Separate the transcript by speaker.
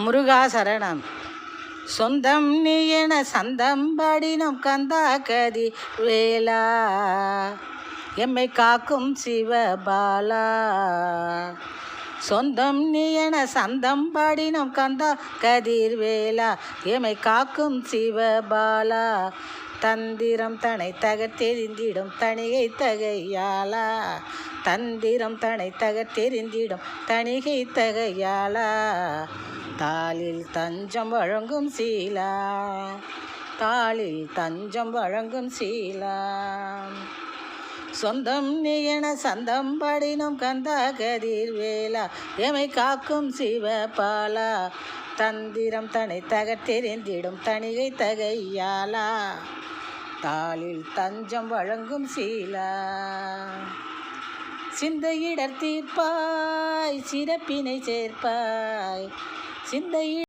Speaker 1: முருகா சரணம். சொந்தம் நீ என சந்தம் பாடினோம் கந்தா கதி வேலா, எம்மை காக்கும் சிவபாலா. சொந்தம் நீ என சந்தம் பாடினோம் கந்தா கதிர்வேலா, எம்மை காக்கும் சிவபாலா. தந்திரம் தனை தகத்தெறிந்திடும் தணிகை தகையாளா, தந்திரம் தனை தகத்தெறிந்திடும் தணிகை தகையாளா. தாளில் தஞ்சம் வழங்கும் சீலா, தாளில் தஞ்சம் வழங்கும் சீலா. சொந்தம் நீ என சந்தம் பாடினோம் கந்தா கதிர்வேலா, எமை காக்கும் சிவபாலா. தந்திரம் தனை தகத்தெறிந்திடும் தணிகை தகையாளா, தாளில் தஞ்சம் வழங்கும் சீலா. சிந்தையிடர் தீர்ப்பாய் சிறப்பினை சேர்ப்பாய், சிந்தை